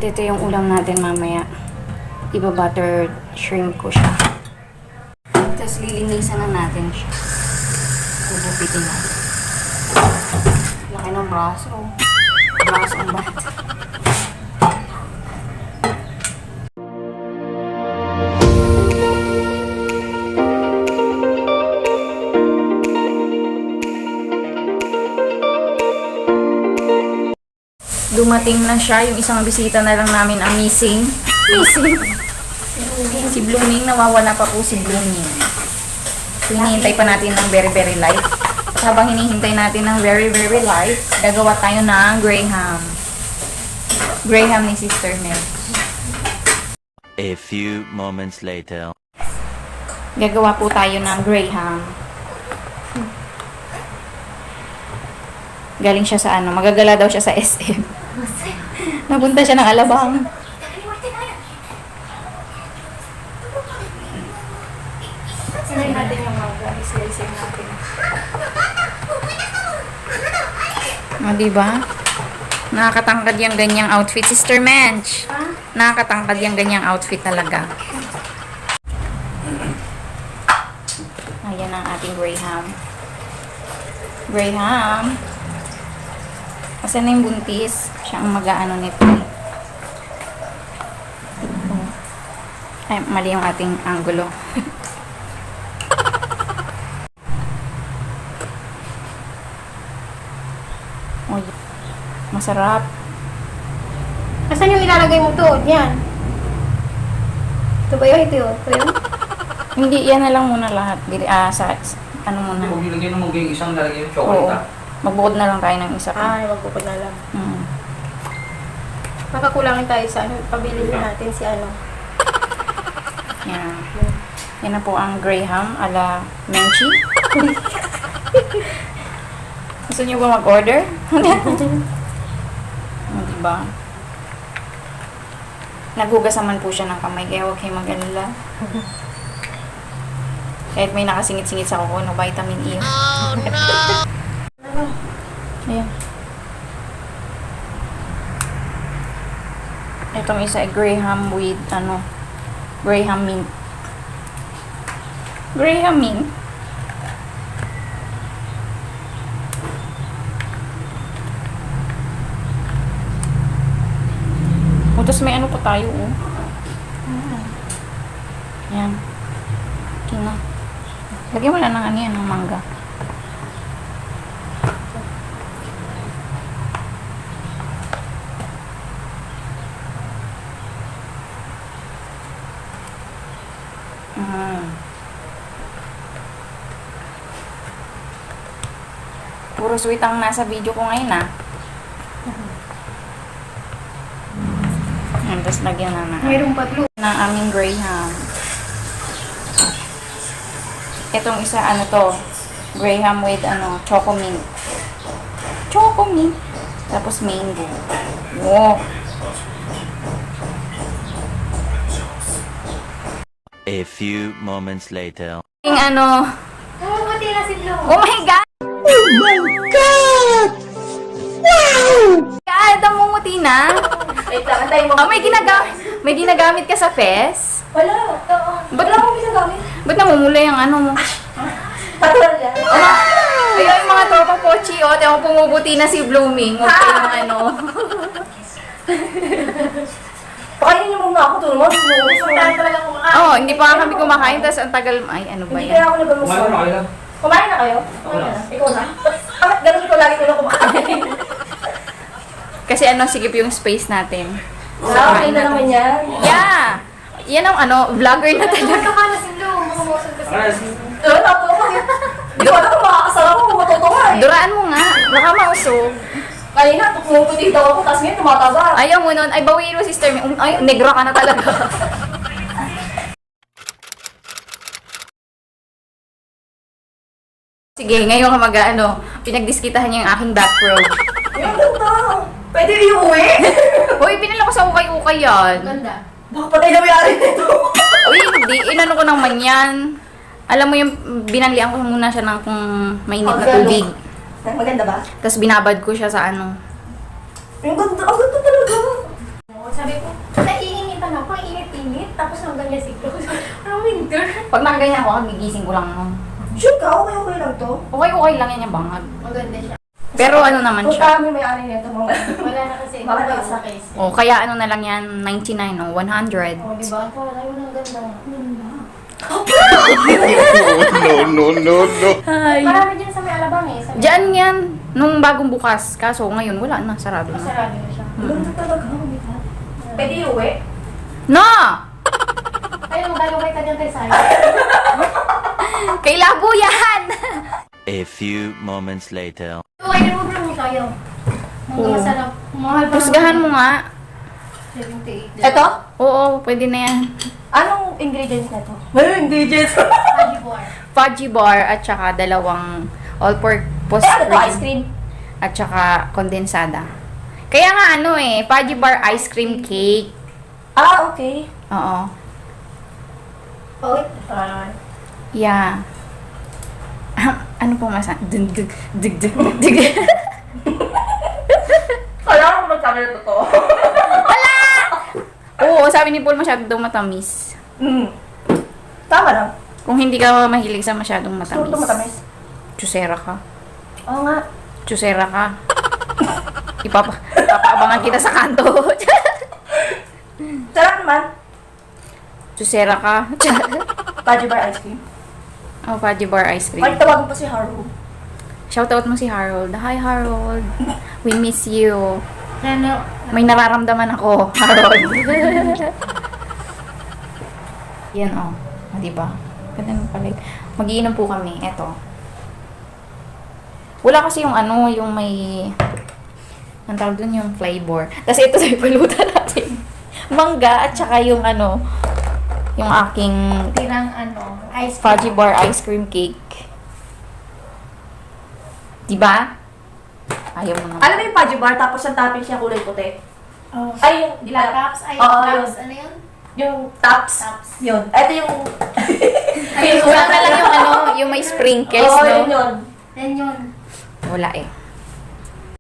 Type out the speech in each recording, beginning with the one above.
ito yung ulam natin mamaya. Iba-buttered shrimp ko siya. Tapos lilinisan na natin siya. Gugupitin natin. Laki ng braso. Braso ang bata. Dumating na siya. Yung isang bisita na lang namin ang missing. Si Blooming. Nawawala pa po si Blooming. So, hinihintay pa natin ng very, very light. At habang hinihintay natin ng very, very light, gagawa tayo ng Graham. Graham ni Sister Mel. A few moments later. Gagawa po tayo ng Graham. Galing siya sa ano, magagala daw siya sa SM. Napunta siya ng Alabang. Sinayin natin yung mga slice natin. O, diba? Nakakatangkad yung ganyang outfit, Sister Mench. Nakakatangkad yung ganyang outfit talaga. Ayan ang ating Graham. Graham. Kasi na yung buntis, siya ang mag-aano nito. Ay, mali yung ating angulo. Uy, masarap. Asan yung ilalagay mo to? Yan. Ito ba yun? Ito yun? Ito yun? Hindi, yan na lang muna lahat. Sa ano muna. Huwag nilagay na magiging isang lalagay yung chocolate Oo. Magbukod na lang tayo ng isa pa. Ay, magpupad na lang. Mm. Makakulangin tayo sa ano, pabili natin si ano. Yan. Yan na po ang Graham ala Menchi. Gusto niyo ba mag-order? Diba? Naghugas naman po siya ng kamay, kaya huwag kayong mag-alala. Kahit may nakasingit-singit sa kuko, no, vitamin E. Oh, no! Ayan. Itong isa ay Graham with, Graham mint. Graham mint. O, tapos may ano pa tayo, oh. Ayan. Okay na. Lagyan mo lang ng ano yan, ng mangga. Puro sweet ang nasa video ko ngayon, Ayan, tapos lagyan na na. Mayroong patlo. Ng aming Graham. Itong isa, Graham with, choco mint. Choco mint. Tapos mango. Wow. A few moments later. Yung Namumuti na si Blue. oh my God! Oh my God! Wow! God, ang mumuti na. Wait lang, antayin mo. Oh, may ginagamit ka sa fest? Wala, ito. Ba't Wala akong ginagamit. Ba't namumula yung ano mo? Patron yan. Ayun, yung mga tropa pochi, tayo pumuputi na si Blooming. Huwag kayong Pakainin niyo muna ako, tulungan. Sumutahan talaga kumakain. Oh, hindi pa nga kami kumakain, tapos ang tagal, ay, ano ba Hindi yan? kaya ako nagagusto. Kumain na kayo. Kumain na kayo? Ako na. Ikaw na? Bakit ganun ikaw lagi ko na kumakain? Kasi sigip yung space natin. Okay na naman yan. Yeah! Yan ang vlogger na talaga. Ka na si Blue, makamusan kasi. Ano? Hindi ko alam kung makakasala ko, matutunga eh. Duraan mo nga, baka mausog. Kanina, pumuputi daw ako, tapos ngayon tumataba. Ayaw mo nun, ay bawiin mo sister, ay, negra ka na talaga. Sige, ngayon ka pinagdiskitahan niya yung aking back row. Yung ganda. Pwede yung uwi. Uy, pinala ko sa ukay-ukay yan. Ganda. Baka patay na may-ari nito. Uy, hindi. Inano ko naman yan. Alam mo yung, binanlian ko muna siya ng kung mainit na tubig. Maganda ba? Tapos binabad ko siya sa ano. Yung ganda. Ang ganda talaga. Sabi ko Tapos ang ganyan si Close. Parang winter. Pag nakaganyan ako, gigising ko lang. Sure ka? Okay lang to? Okay lang yan yung bangag. Maganda siya. Pero ano naman Kung siya. kami may-ari nito, mga... Wala na kasi. Bakit Wala ako? sa case. O, kaya ano na lang yan, 99 o 100. O, diba? Parang ayun ang ganda. Hi. Marami dyan sa may alabang eh. Sa may- Diyan yan, nung bagong bukas. Kaso ngayon, wala na, sarado na. Masarado na siya. Ganda talaga, hindi ka? Pwede iuwi? No! Ayun, magagabay ka dyan tayo sa Kay Labo yan! A few moments later. Okay, remove mo tayo. Mga Oo. masarap. Mahal pa Pusgahan mo nga. 78. Ito? Oo, pwede na yan. Anong ingredients na to? Anong ingredients? Haji bar. Fudgy bar at saka dalawang all-purpose Eh, ano to? Ice cream? at saka kondensada. Kaya nga ano eh, fudgy bar ice cream cake. Ah, okay. Oo. Oh, wait. Yeah. Ano pong masa? Dug. Kailangan ko magsabi na totoo. Oo, sabi ni Paul masyado daw matamis. Tama lang. Kung hindi ka mahilig sa masyadong matamis. Ito matamis. Chusera ka. Oo nga. Chusera ka. Ipapaabangan kita sa kanto. Sarap naman. Chusera ka. Fudgy bar ice cream. Oh, fudgy bar ice cream. Ay, tawagin pa si Haru. Shoutout mo si Harold. Hi, Harold. We miss you. Ano? May nararamdaman ako, Harold. Yan, oh. Ah, diba? Ganda ng palit. Mag-iinom po kami. Eto. Wala kasi yung ano, yung may... Ang tawag dun yung flavor. Tapos ito sa ipalutan natin. Mangga at saka yung ano, yung aking Tirang ano, ice cream. fudgy bar ice cream cake. Diba? Ayaw mo naman. Alam mo yung fudgy bar, tapos ang topping siya kulay puti. Oh. Ay, yung... Di ba tops? Ay, Oo, tops. Ano yun? Yung tops. Tops. Yun. Ito yung... Ay, Kulang na lang yung ano, yung may sprinkles, Oo, no? yun yun. Yan yun. Wala eh.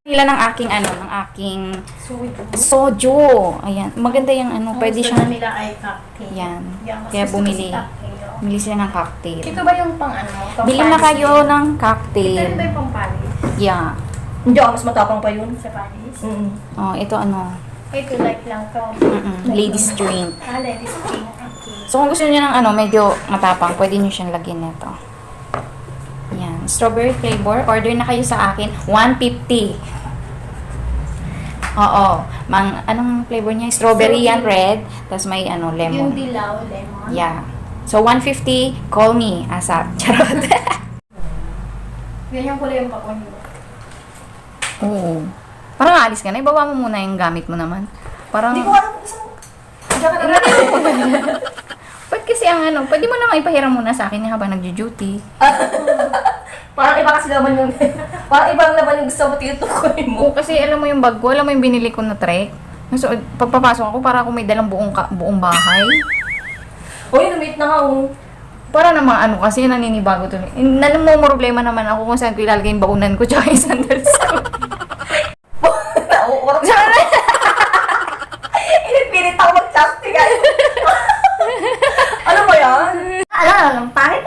Nila ng aking ano, ng aking Sweet. soju. Ayan. Maganda yung ano, pwede Gusto siyang... nila ay cocktail. Yan. Yan, mas Kaya gusto ko bumili. si cocktail, oh. Bili sila ng cocktail. Ito ba yung pang ano? Pang Bili na Paris? kayo ng Ito cocktail. ba yung pang Paris? Yeah. Hindi ako, mas matapang pa yun. Sa Paris? Oh, ito ano. Ito like lang to. Ladies drink. Ah, ladies drink. Okay. So kung gusto niyo ng ano, medyo matapang, pwede niyo siyang lagyan nito. Yan. Strawberry flavor. Order na kayo sa akin. 150. Oo. Anong flavor niya? Strawberry yan, red. Tapos may ano, Yung lemon. dilaw, lemon. Yeah. So 150, call me. ASAP. Charot. Ganyan pala yung pakon mo. Oo. Parang alis ka na. Ibaba mo muna yung gamit mo naman. Parang... Hindi ko alam kung isang... Diyan ka na Ba't kasi ang ano, pwede mo naman ipahiram muna sa akin habang nagjo-duty. Parang iba kasi naman yung... Parang ibang naman yung gusto mo tinutukoy mo. Oo, kasi alam mo yung bag ko, alam mo yung binili ko na trek. So, pagpapasok ako, para ako may dalang buong bahay. Uy, lumit na nga oh. Para namang ano kasi, naninibago to. Nalang mo problema naman ako kung saan ko ilalagay yung baunan ko tsaka yung sandals ko. Nauurot siya. Inipilit ako mag-chopstick. Ano ba yan? Alam, pangit.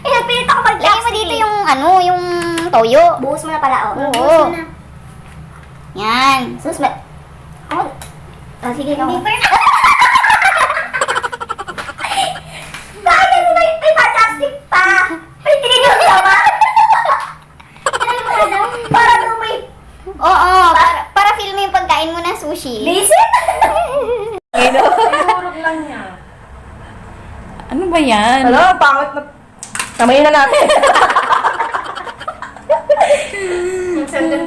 Eh, nagpilit ako mag Lagay mo dito yung, ano, yung toyo. Buhos mo na pala, oh. Oo. Buhos mo na. Yan. Sus, ba? Oh, sige, Hindi ikaw. pa yun. Bakit kasi may pa-chopstick pa? May tinigil ka ba? Para daw may... Oo, para feel mo yung pagkain mo ng sushi. Visit? Tinurog lang niya. Ano ba yan? Alam, pangit na... Tamayin na natin.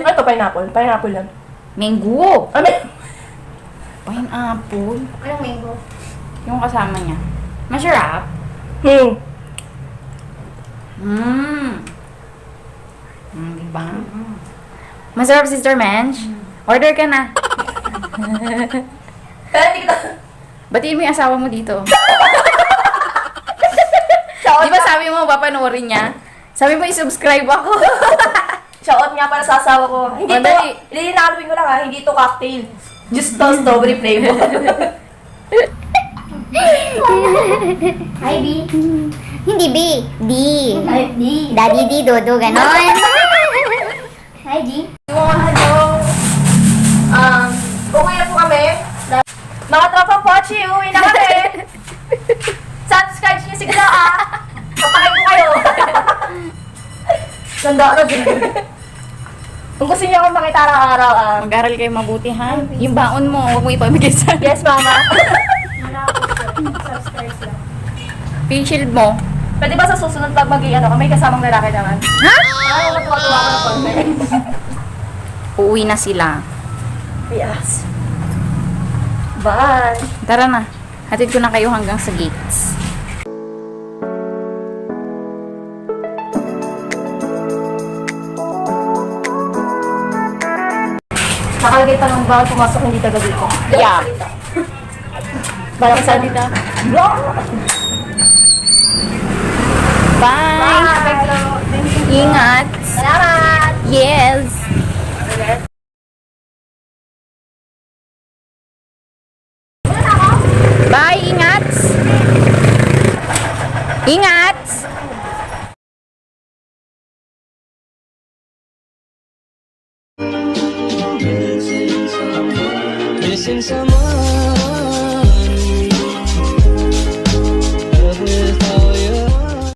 Ito, pineapple. Pineapple yan. Mango. Ano? Pineapple. Anong mango? Yung kasama niya. Masarap. Diba? Masarap, Sister Mench. Order ka na. Pero hindi kita... Batiin mo yung asawa mo dito. Shout Di ba sabi mo, papanoorin niya? Sabi mo, i-subscribe ako. Shout nga para sa asawa ko. Hindi O, to, dali. linalawin ko lang ha, hindi to cocktail. Just to strawberry flavor. Hi, B. Hindi B. D. Hi, D. Daddy D, Dodo, ganon. Hi, D. Hello. Okay na po kami. Mga tropa Pochi, uwi na kami. Subscribe niyo si Gla, Papakay ko kayo. Ganda na din. Kung gusto niyo akong makita araw-araw, Mag-aral kayo mabuti, ha? Yung baon mo, huwag mo ipamigay sa yes, mama. Subscribe lang. face shield mo. Pwede ba sa susunod pag ano, may kasamang lalaki naman? Ha? Ay, matuwa-tuwa ko ng konti. Uuwi na sila. Yes. Bye. Tara na. Hatid ko na kayo hanggang sa gates. Nakalagay pa ng bawal pumasok hindi taga dito. Yeah. Bawal sa dito. Bye! Ingat! Salamat! Yes! Bye! Ingat! Ingat! Missing someone